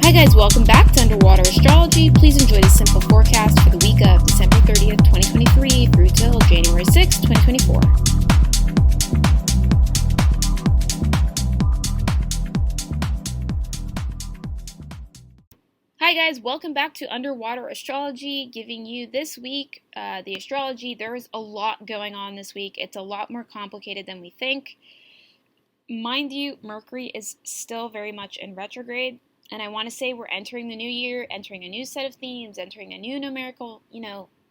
Hi guys, welcome back to Underwater Astrology. Please enjoy this simple forecast for the week of December 30th, 2023 through till January 6th, 2024. Hi guys, welcome back to Underwater Astrology, giving you this week the astrology. There's a lot going on this week. It's a lot more complicated than we think. Mind you, Mercury is still very much in retrograde. And I want to say we're entering the new year, entering a new set of themes, entering a new numerical,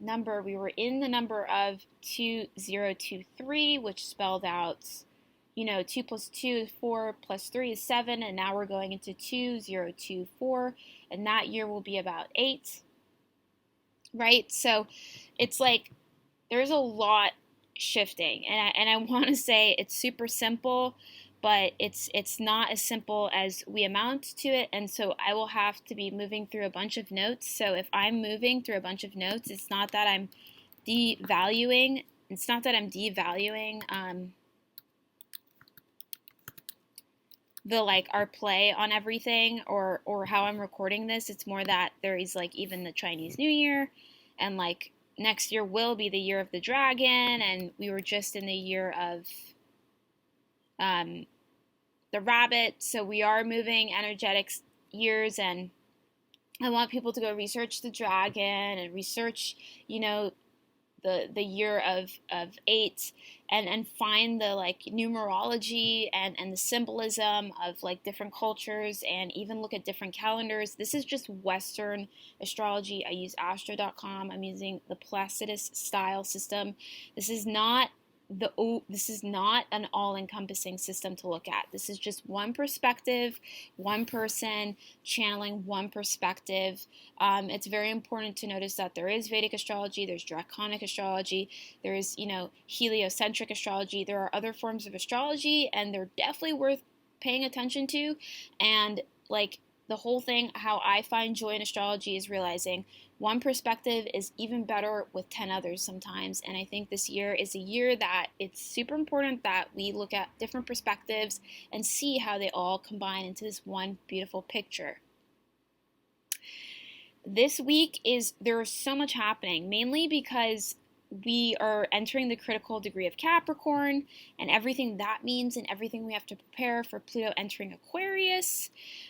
number. We were in the number of 2023, which spelled out, 2 plus 2 is 4, plus 3 is 7, and now we're going into 2024, and that year will be about 8, right? So it's like there's a lot shifting, and I want to say it's super simple, but it's not as simple as we amount to it, and so I will have to be moving through a bunch of notes. So if I'm moving through a bunch of notes, it's not that I'm devaluing our play on everything or how I'm recording this. It's more that there is even the Chinese New Year, and next year will be the year of the dragon, and we were just in the year of the rabbit, so we are moving energetic years, and I want people to go research the dragon and research, the year of 8 and find the numerology and the symbolism of different cultures, and even look at different calendars. This is just Western astrology. I use astro.com. I'm using the Placidus style system. This is not an all-encompassing system to look at. This is just one perspective, one person channeling one perspective. It's very important to notice that there is Vedic astrology, there's Draconic astrology, there is, heliocentric astrology. There are other forms of astrology, and they're definitely worth paying attention to. And the whole thing, how I find joy in astrology is realizing one perspective is even better with 10 others sometimes. And I think this year is a year that it's super important that we look at different perspectives and see how they all combine into this one beautiful picture. This week there's so much happening, mainly because we are entering the critical degree of Capricorn and everything that means, and everything we have to prepare for Pluto entering Aquarius.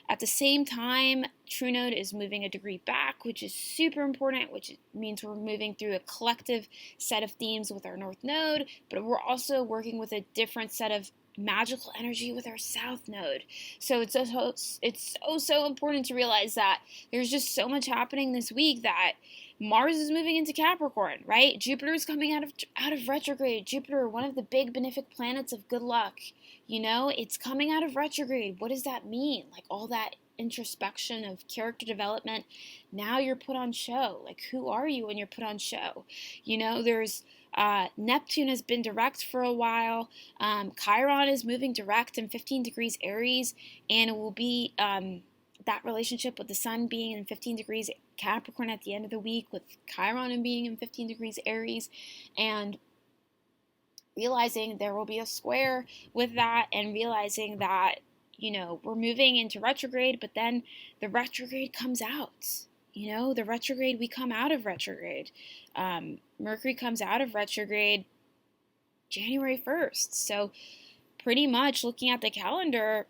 At the same time, True Node is moving a degree back, which is super important, which means we're moving through a collective set of themes with our North Node, but we're also working with a different set of magical energy with our South Node. So it's so important to realize that there's just so much happening this week, that Mars is moving into Capricorn, right? Jupiter is coming out of retrograde. Jupiter, one of the big benefic planets of good luck, it's coming out of retrograde. What does that mean? All that introspection of character development. Now you're put on show. Who are you when you're put on show? There's Neptune has been direct for a while. Chiron is moving direct in 15 degrees Aries, and it will be that relationship with the Sun being in 15 degrees Capricorn at the end of the week, with Chiron being in 15 degrees Aries, and realizing there will be a square with that, and realizing that, we're moving into retrograde, but then the retrograde comes out. We come out of retrograde. Mercury comes out of retrograde January 1st. So pretty much looking at the calendar,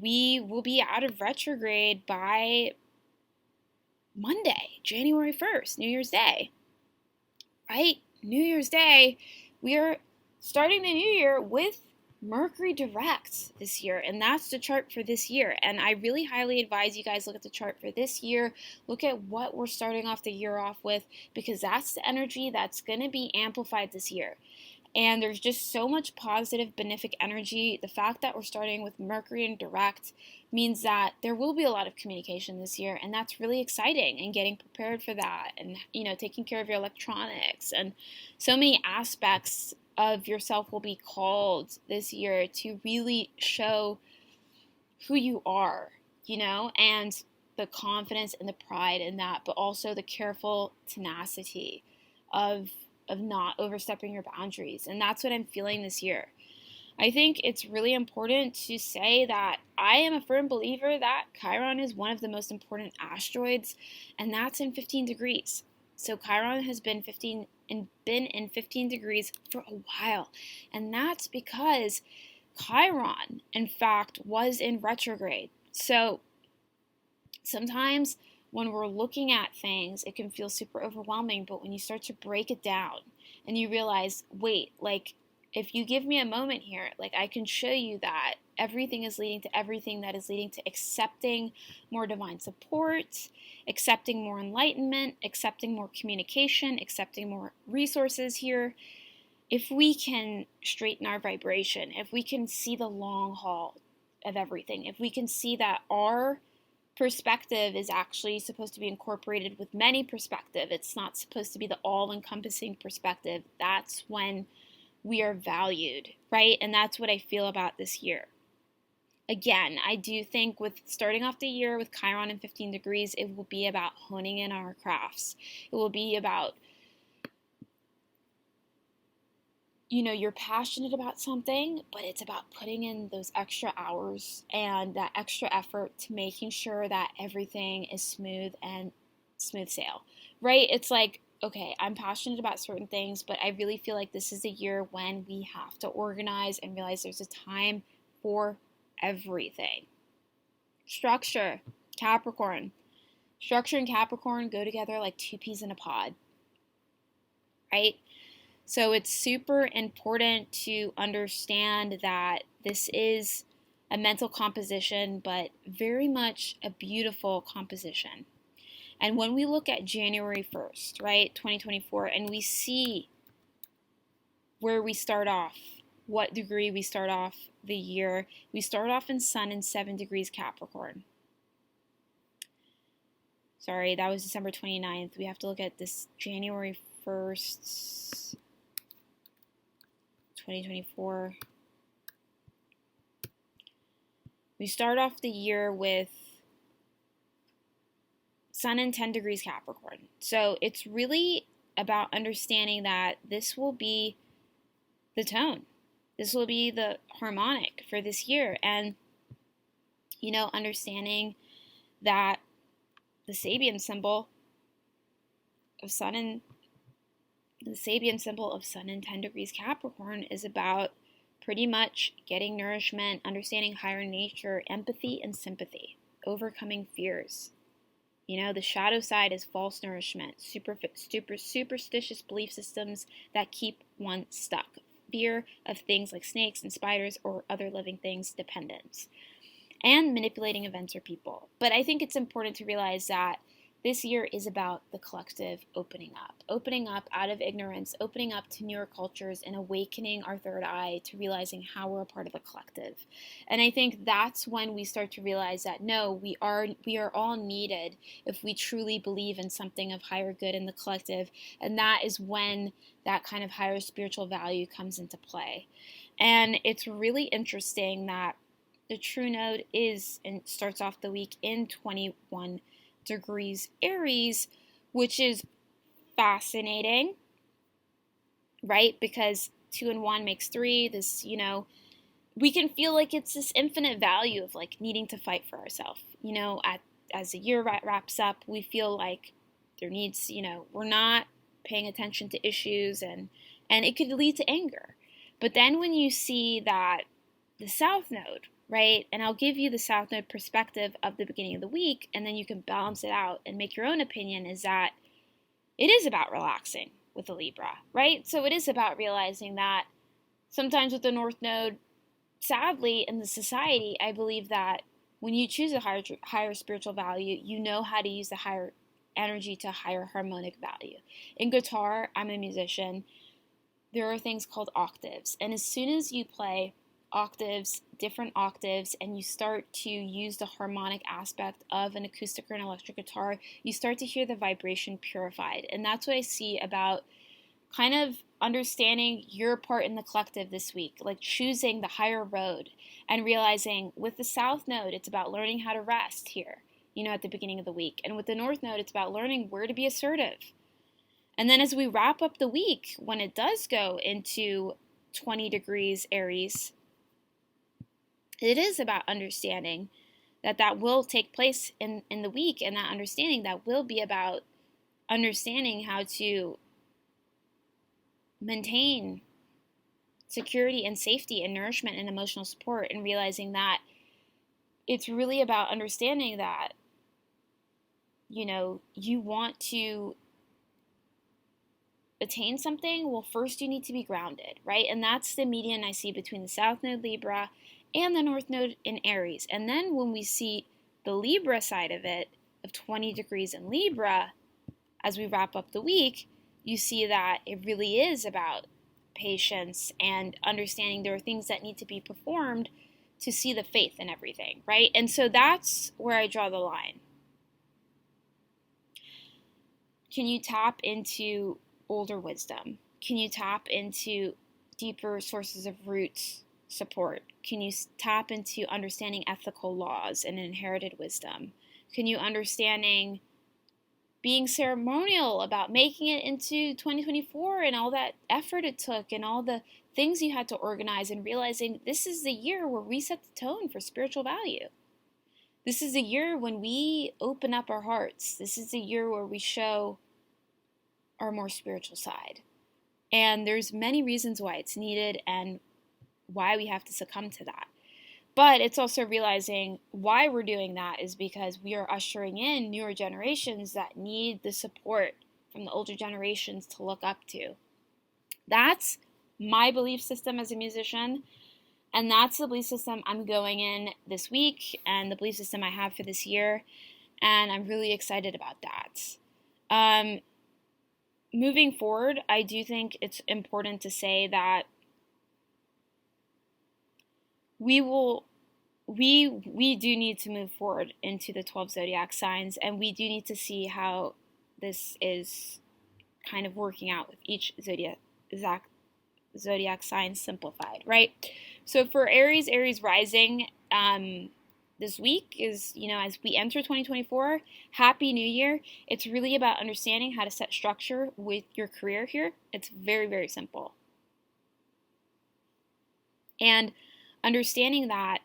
we will be out of retrograde by Monday, January 1st, New Year's Day, right? New Year's Day, we are starting the new year with Mercury direct this year, and that's the chart for this year. And I really highly advise you guys look at the chart for this year, look at what we're starting off the year off with, because that's the energy that's going to be amplified this year. And there's just so much positive, benefic energy. The fact that we're starting with Mercury in direct means that there will be a lot of communication this year, and that's really exciting, and getting prepared for that, and, taking care of your electronics, and so many aspects of yourself will be called this year to really show who you are, and the confidence and the pride in that, but also the careful tenacity of not overstepping your boundaries. And that's what I'm feeling this year. I think it's really important to say that I am a firm believer that Chiron is one of the most important asteroids, and that's in 15 degrees. So Chiron has been in 15 degrees for a while, and that's because Chiron, in fact, was in retrograde. So sometimes when we're looking at things, it can feel super overwhelming, but when you start to break it down and you realize, wait, like, if you give me a moment here, like, I can show you that everything is leading to everything, that is leading to accepting more divine support, accepting more enlightenment, accepting more communication, accepting more resources here. If we can straighten our vibration, if we can see the long haul of everything, if we can see that our perspective is actually supposed to be incorporated with many perspectives, it's not supposed to be the all-encompassing perspective, that's when we are valued, right? And that's what I feel about this year. Again, I do think with starting off the year with Chiron in 15 degrees, it will be about honing in our crafts. It will be about, you're passionate about something, but it's about putting in those extra hours and that extra effort to making sure that everything is smooth and smooth sail, right? It's like, okay, I'm passionate about certain things, but I really feel like this is a year when we have to organize and realize there's a time for everything. Structure, Capricorn. Structure and Capricorn go together like two peas in a pod, right? So it's super important to understand that this is a mental composition, but very much a beautiful composition. And when we look at January 1st, right, 2024, and we see where we start off, what degree we start off the year, we start off in Sun in 7 degrees Capricorn. Sorry, that was December 29th. We have to look at this January 1st, 2024. We start off the year with Sun in 10 degrees Capricorn. So it's really about understanding that this will be the tone. This will be the harmonic for this year. And, understanding that the Sabian symbol of Sun in 10 degrees Capricorn is about pretty much getting nourishment, understanding higher nature, empathy and sympathy, overcoming fears. The shadow side is false nourishment, superstitious belief systems that keep one stuck, fear of things like snakes and spiders or other living things, dependence, and manipulating events or people. But I think it's important to realize that this year is about the collective opening up out of ignorance, opening up to newer cultures and awakening our third eye to realizing how we're a part of a collective. And I think that's when we start to realize that no, we are all needed if we truly believe in something of higher good in the collective. And that is when that kind of higher spiritual value comes into play. And it's really interesting that the true node starts off the week in 21 degrees Aries, which is fascinating, right? Because 2 and 1 makes 3. This, we can feel like it's this infinite value of like needing to fight for ourselves. As the year wraps up, we feel like there needs, we're not paying attention to issues and it could lead to anger. But then when you see that the South Node, right? And I'll give you the South Node perspective of the beginning of the week, and then you can balance it out and make your own opinion, is that it is about relaxing with the Libra, right? So it is about realizing that sometimes with the North Node, sadly, in the society, I believe that when you choose a higher spiritual value, you know how to use the higher energy to higher harmonic value. In guitar, I'm a musician. There are things called octaves, and as soon as you play different octaves, and you start to use the harmonic aspect of an acoustic or an electric guitar, you start to hear the vibration purified. And that's what I see about kind of understanding your part in the collective this week, like choosing the higher road and realizing with the South Node, it's about learning how to rest here, at the beginning of the week. And with the North Node, it's about learning where to be assertive. And then as we wrap up the week, when it does go into 20 degrees Aries, it is about understanding that will take place in the week, and that understanding that will be about understanding how to maintain security and safety and nourishment and emotional support, and realizing that it's really about understanding that, you want to attain something. Well, first you need to be grounded, right? And that's the median I see between the South Node Libra and the North Node in Aries. And then when we see the Libra side of it, of 20 degrees in Libra, as we wrap up the week, you see that it really is about patience and understanding there are things that need to be performed to see the faith in everything, right? And so that's where I draw the line. Can you tap into older wisdom? Can you tap into deeper sources of roots support? Can you tap into understanding ethical laws and inherited wisdom? Can you understanding being ceremonial about making it into 2024 and all that effort it took and all the things you had to organize, and realizing this is the year where we set the tone for spiritual value. This is the year when we open up our hearts. This is the year where we show our more spiritual side. And there's many reasons why it's needed and why we have to succumb to that. But it's also realizing why we're doing that is because we are ushering in newer generations that need the support from the older generations to look up to. That's my belief system as a musician, and that's the belief system I'm going in this week and the belief system I have for this year, and I'm really excited about that. Moving forward, I do think it's important to say that we do need to move forward into the 12 zodiac signs, and we do need to see how this is kind of working out with each zodiac sign simplified, right? So for Aries rising, this week is, as we enter 2024, Happy New Year. It's really about understanding how to set structure with your career here. It's very, very simple. And understanding that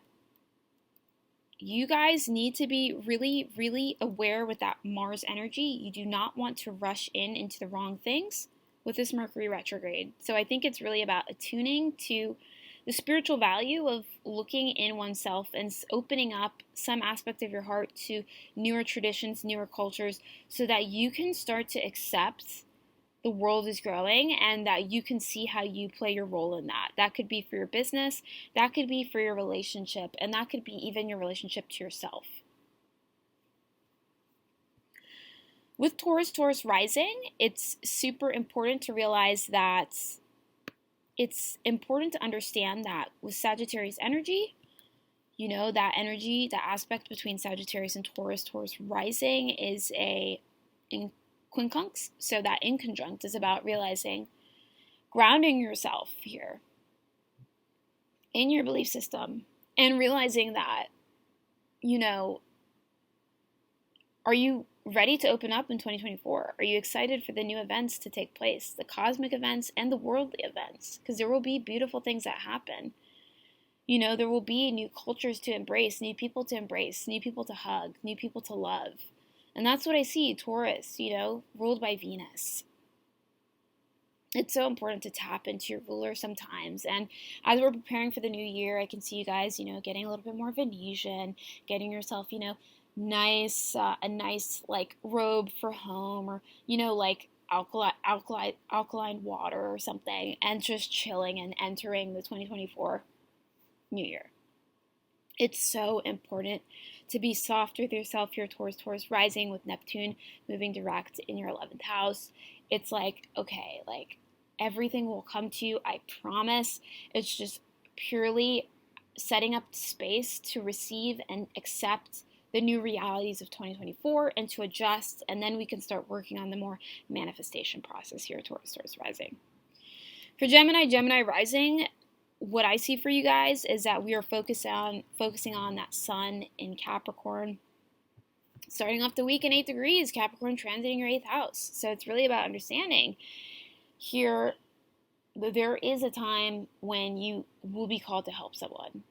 you guys need to be really, really aware with that Mars energy. You do not want to rush into the wrong things with this Mercury retrograde. So I think it's really about attuning to the spiritual value of looking in oneself and opening up some aspect of your heart to newer traditions, newer cultures, so that you can start to accept the world is growing and that you can see how you play your role in that. That could be for your business, that could be for your relationship, and that could be even your relationship to yourself. With Taurus rising, it's super important to realize that it's important to understand that with Sagittarius energy, that energy, that aspect between Sagittarius and Taurus rising is in quincunx. So that inconjunct is about realizing, grounding yourself here in your belief system and realizing that, are you ready to open up in 2024? Are you excited for the new events to take place, the cosmic events and the worldly events? Because there will be beautiful things that happen. There will be new cultures to embrace, new people to embrace, new people to hug, new people to love. And that's what I see, Taurus, ruled by Venus. It's so important to tap into your ruler sometimes. And as we're preparing for the new year, I can see you guys, getting a little bit more Venetian, getting yourself, nice, a nice like robe for home, or like alkaline water or something, and just chilling and entering the 2024 new year. It's so important to be soft with yourself here, Taurus rising, with Neptune moving direct in your 11th house. It's like, okay, like everything will come to you, I promise. It's just purely setting up space to receive and accept the new realities of 2024 and to adjust, and then we can start working on the more manifestation process here, Taurus rising. For Gemini rising, what I see for you guys is that we are focusing on that sun in Capricorn. Starting off the week in 8 degrees, Capricorn transiting your 8th house. So it's really about understanding here there is a time when you will be called to help someone,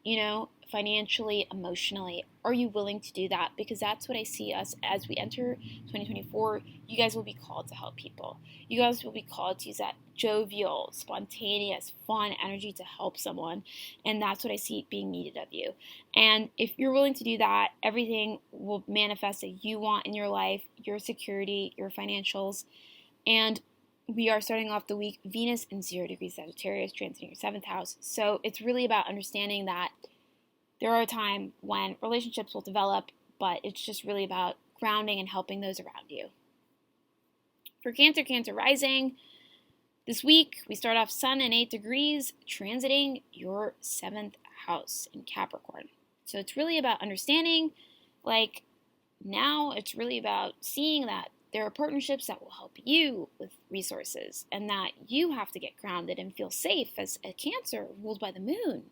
financially, emotionally. Are you willing to do that? Because that's what I see us as we enter 2024. You guys will be called to help people. You guys will be called to use that jovial, spontaneous, fun energy to help someone. And that's what I see being needed of you. And if you're willing to do that, everything will manifest that you want in your life, your security, your financials. And we are starting off the week, Venus in 0 degrees Sagittarius, transiting your 7th house. So it's really about understanding that there are times when relationships will develop, but it's just really about grounding and helping those around you. For Cancer, Cancer rising, this week we start off Sun in 8 degrees, transiting your 7th house in Capricorn. So it's really about understanding, now it's really about seeing that there are partnerships that will help you with resources and that you have to get grounded and feel safe as a Cancer ruled by the moon.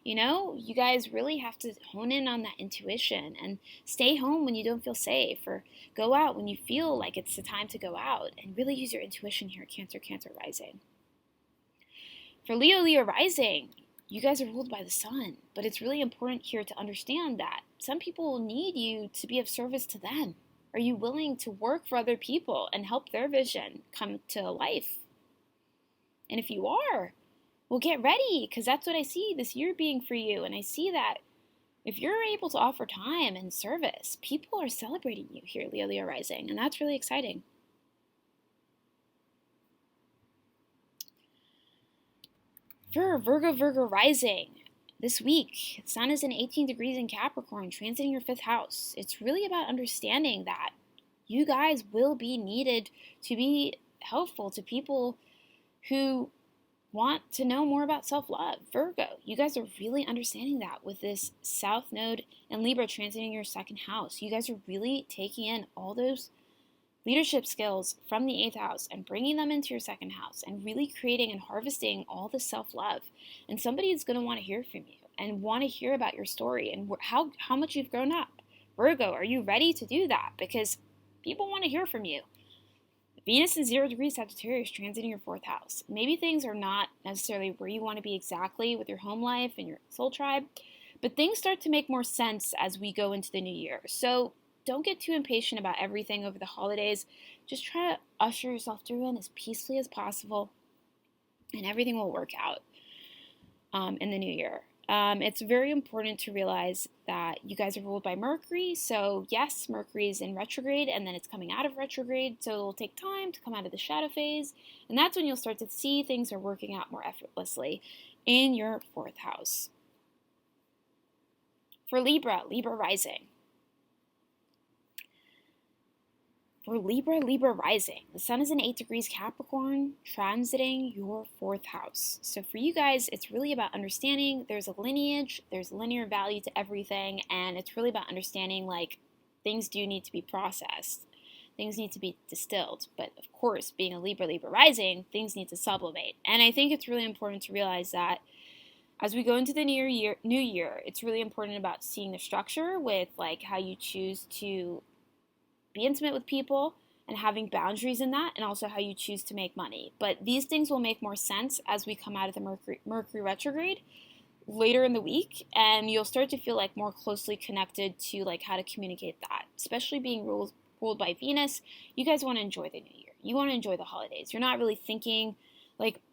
You guys really have to hone in on that intuition and stay home when you don't feel safe, or go out when you feel like it's the time to go out, and really use your intuition here, Cancer, Cancer rising. For Leo, Leo rising, you guys are ruled by the sun, but it's really important here to understand that some people need you to be of service to them. Are you willing to work for other people and help their vision come to life? And if you are, well, get ready, because that's what I see this year being for you. And I see that if you're able to offer time and service, people are celebrating you here, Leo, Leo rising, and that's really exciting. For Virgo, Virgo rising, this week, Sun is in 18 degrees in Capricorn, transiting your 5th house. It's really about understanding that you guys will be needed to be helpful to people who want to know more about self-love. Virgo, you guys are really understanding that with this South Node and Libra transiting your 2nd house. You guys are really taking in all those leadership skills from the 8th house and bringing them into your 2nd house and really creating and harvesting all the self-love. And somebody is going to want to hear from you and want to hear about your story and how much you've grown up. Virgo, are you ready to do that? Because people want to hear from you. Venus in 0 degrees Sagittarius transiting your 4th house. Maybe things are not necessarily where you want to be exactly with your home life and your soul tribe, but things start to make more sense as we go into the new year. So don't get too impatient about everything over the holidays. Just try to usher yourself through it as peacefully as possible, and everything will work out in the new year. It's very important to realize that you guys are ruled by Mercury. So yes, Mercury is in retrograde, and then it's coming out of retrograde. So it'll take time to come out of the shadow phase. And that's when you'll start to see things are working out more effortlessly in your 4th house. For Libra, Libra rising. For Libra, Libra rising, the sun is in 8 degrees Capricorn, transiting your 4th house. So for you guys, it's really about understanding there's a lineage, there's linear value to everything, and it's really about understanding things do need to be processed. Things need to be distilled. But of course, being a Libra, Libra rising, things need to sublimate. And I think it's really important to realize that as we go into the new year, it's really important about seeing the structure with how you choose to be intimate with people and having boundaries in that, and also how you choose to make money. But these things will make more sense as we come out of the Mercury retrograde later in the week, and you'll start to feel more closely connected to how to communicate that. Especially being ruled by Venus, you guys want to enjoy the new year. You want to enjoy the holidays. You're not really thinking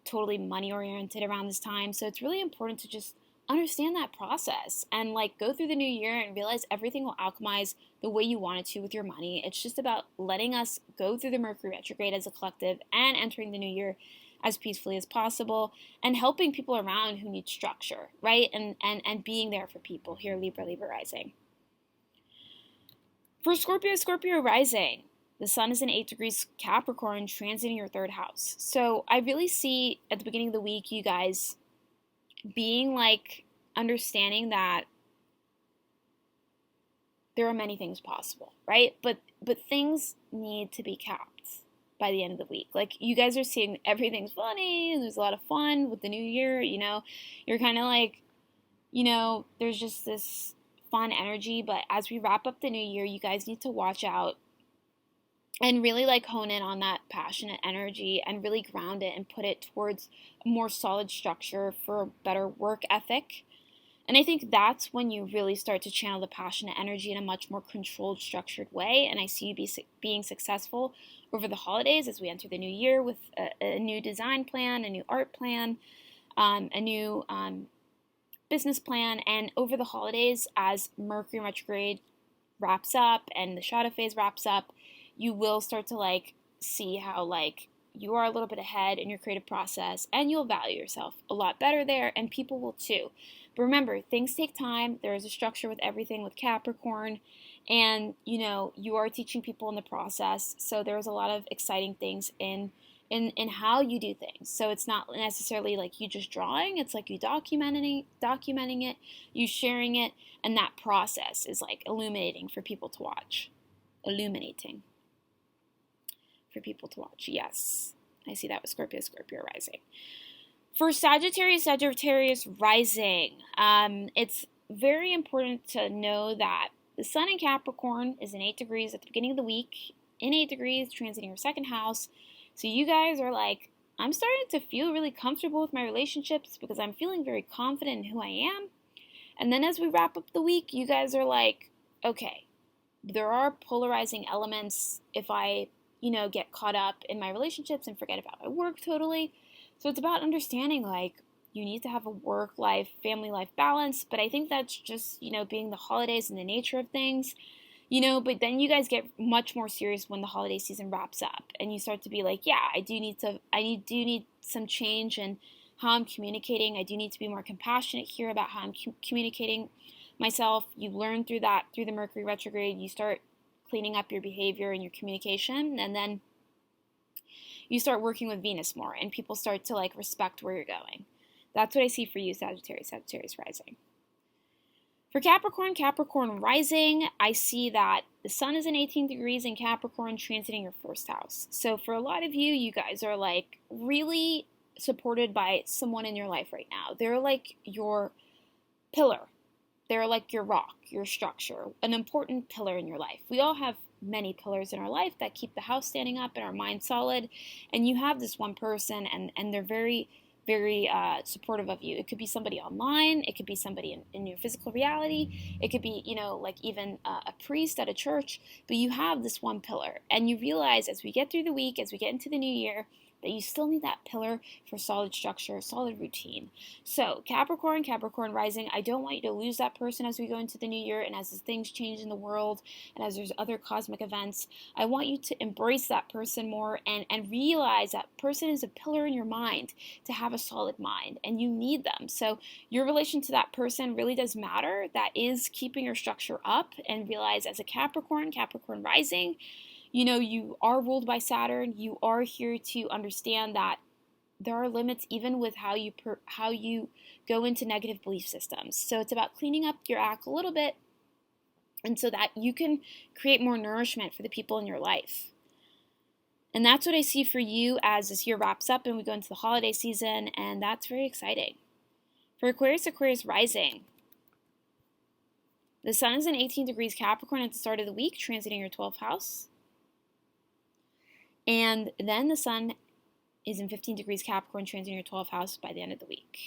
totally money oriented around this time, so it's really important to just understand that process and go through the new year and realize everything will alchemize the way you want it to with your money. It's just about letting us go through the Mercury retrograde as a collective and entering the new year as peacefully as possible and helping people around who need structure, right? And being there for people here, Libra, Libra rising. For Scorpio, Scorpio rising, the sun is in 8 degrees Capricorn, transiting your 3rd house. So I really see at the beginning of the week, you guys being understanding that there are many things possible, right? But things need to be capped by the end of the week. You guys are seeing everything's funny and there's a lot of fun with the new year, you're kind of there's just this fun energy. But as we wrap up the new year, you guys need to watch out and really like hone in on that passionate energy and really ground it and put it towards a more solid structure for a better work ethic. And I think that's when you really start to channel the passionate energy in a much more controlled, structured way. And I see you being successful over the holidays as we enter the new year with a new design plan, a new art plan, a new business plan. And over the holidays, as Mercury retrograde wraps up and the shadow phase wraps up, you will start to like see how like you are a little bit ahead in your creative process and you'll value yourself a lot better there, and people will too. But remember, things take time. There is a structure with everything with Capricorn, and you are teaching people in the process. So there's a lot of exciting things in how you do things. So it's not necessarily like you just drawing, it's like you documenting it, you sharing it, and that process is like illuminating for people to watch. Illuminating for people to watch. Yes. I see that with Scorpio rising. For Sagittarius rising, it's very important to know that the Sun in Capricorn is in 8 degrees at the beginning of the week, in 8 degrees, transiting your second house. So you guys are like, I'm starting to feel really comfortable with my relationships because I'm feeling very confident in who I am. And then as we wrap up the week, you guys are like, okay, there are polarizing elements if I, get caught up in my relationships and forget about my work totally. So it's about understanding like you need to have a work life, family life balance. But I think that's just, being the holidays and the nature of things. But then you guys get much more serious when the holiday season wraps up and you start to be like, yeah, I do need some change in how I'm communicating. I do need to be more compassionate here about how I'm communicating myself. You learn through the Mercury retrograde. You start cleaning up your behavior and your communication, and then you start working with Venus more and people start to like respect where you're going. That's what I see for you, Sagittarius rising. For Capricorn rising, I see that the Sun is in 18 degrees in Capricorn, transiting your first house. So for a lot of you, you guys are like really supported by someone in your life right now. They're like your pillar. They're like your rock, your structure, an important pillar in your life. We all have many pillars in our life that keep the house standing up and our mind solid. And you have this one person, and they're very, very supportive of you. It could be somebody online. It could be somebody in your physical reality. It could be, like even a priest at a church. But you have this one pillar. And you realize as we get through the week, as we get into the new year, that you still need that pillar for solid structure, solid routine. So Capricorn rising, I don't want you to lose that person as we go into the new year and as things change in the world and as there's other cosmic events. I want you to embrace that person more and realize that person is a pillar in your mind to have a solid mind, and you need them. So your relation to that person really does matter. That is keeping your structure up, and realize as a Capricorn rising, you are ruled by Saturn. You are here to understand that there are limits even with how you go into negative belief systems. So it's about cleaning up your act a little bit, and so that you can create more nourishment for the people in your life. And that's what I see for you as this year wraps up and we go into the holiday season, and that's very exciting. For Aquarius rising, the Sun is in 18 degrees Capricorn at the start of the week, transiting your 12th house. And then the Sun is in 15 degrees Capricorn, transiting your 12th house by the end of the week.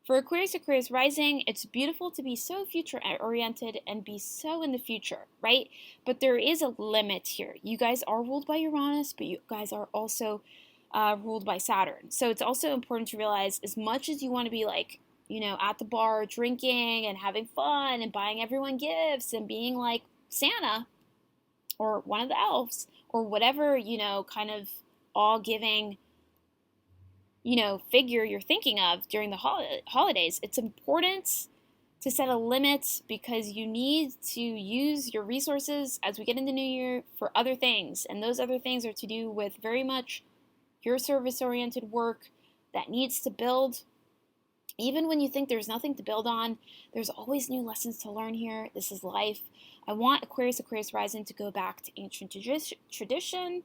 For Aquarius rising, it's beautiful to be so future-oriented and be so in the future, right? But there is a limit here. You guys are ruled by Uranus, but you guys are also ruled by Saturn. So it's also important to realize, as much as you want to be like, at the bar drinking and having fun and buying everyone gifts and being like Santa or one of the elves or whatever, kind of all giving figure you're thinking of during the holidays, it's important to set a limit because you need to use your resources as we get into New Year for other things. And those other things are to do with very much your service-oriented work that needs to build. Even when you think there's nothing to build on, there's always new lessons to learn here. This is life. I want Aquarius rising to go back to ancient tradition,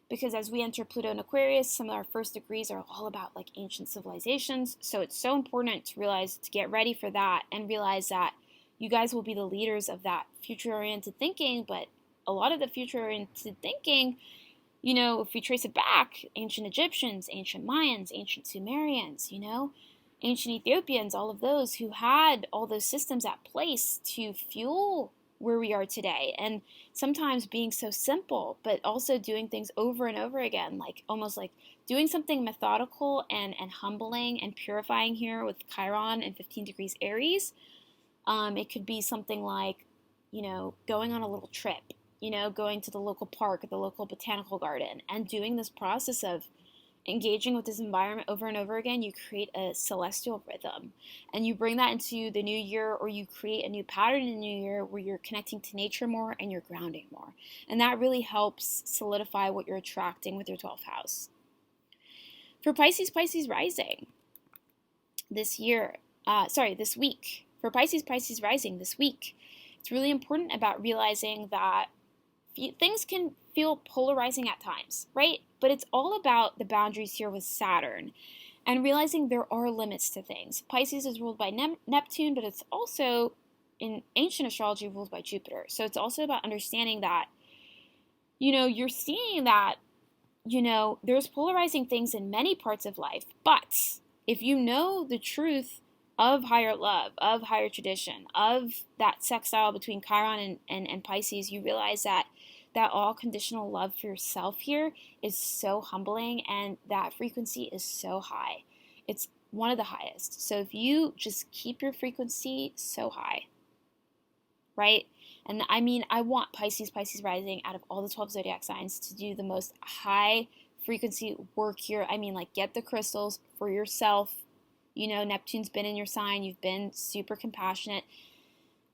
because as we enter Pluto and Aquarius, some of our first degrees are all about like ancient civilizations. So it's so important to realize, to get ready for that and realize that you guys will be the leaders of that future-oriented thinking, but a lot of the future-oriented thinking, you know, if we trace it back, ancient Egyptians, ancient Mayans, ancient Sumerians, you know, ancient Ethiopians, all of those who had all those systems at place to fuel where we are today. And sometimes being so simple, but also doing things over and over again, like almost like doing something methodical and humbling and purifying here with Chiron and 15 degrees Aries. It could be something like, you know, going on a little trip, you know, going to the local park or the local botanical garden and doing this process of engaging with this environment over and over again. You create a celestial rhythm and you bring that into the new year, or you create a new pattern in the new year where you're connecting to nature more and you're grounding more. And that really helps solidify what you're attracting with your 12th house. For Pisces, Pisces rising this week. For Pisces, Pisces rising this week, it's really important about realizing that things can feel polarizing at times, right? But it's all about the boundaries here with Saturn and realizing there are limits to things. Pisces is ruled by Neptune, but it's also, in ancient astrology, ruled by Jupiter. So it's also about understanding that, you know, you're seeing that, you know, there's polarizing things in many parts of life. But if you know the truth of higher love, of higher tradition, of that sextile between Chiron and Pisces, you realize that all conditional love for yourself here is so humbling, and that frequency is so high. It's one of the highest. So if you just keep your frequency so high, right? And I mean, I want Pisces, Pisces rising out of all the 12 zodiac signs to do the most high frequency work here. I mean, like, get the crystals for yourself. You know, Neptune's been in your sign. You've been super compassionate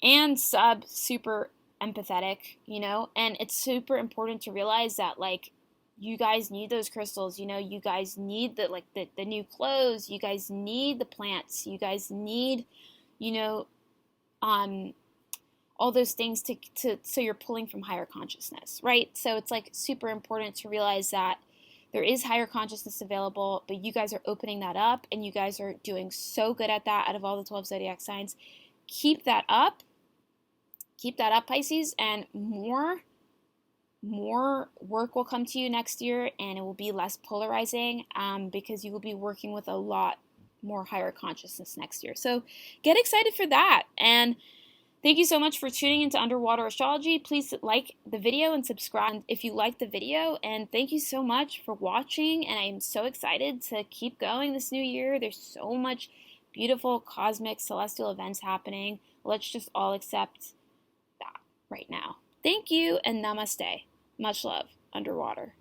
and super empathetic, you know, and it's super important to realize that, like, you guys need those crystals, you know, you guys need the new clothes, you guys need the plants, you guys need, you know, all those things to so you're pulling from higher consciousness, right? So it's like super important to realize that there is higher consciousness available, but you guys are opening that up, and you guys are doing so good at that out of all the 12 zodiac signs. Keep that up, Pisces, and more work will come to you next year, and it will be less polarizing because you will be working with a lot more higher consciousness next year. So get excited for that. And thank you so much for tuning into Underwater Astrology. Please like the video and subscribe if you like the video. And thank you so much for watching. And I'm so excited to keep going this new year. There's so much beautiful cosmic celestial events happening. Let's just all accept that right now. Thank you and namaste. Much love, Underwater.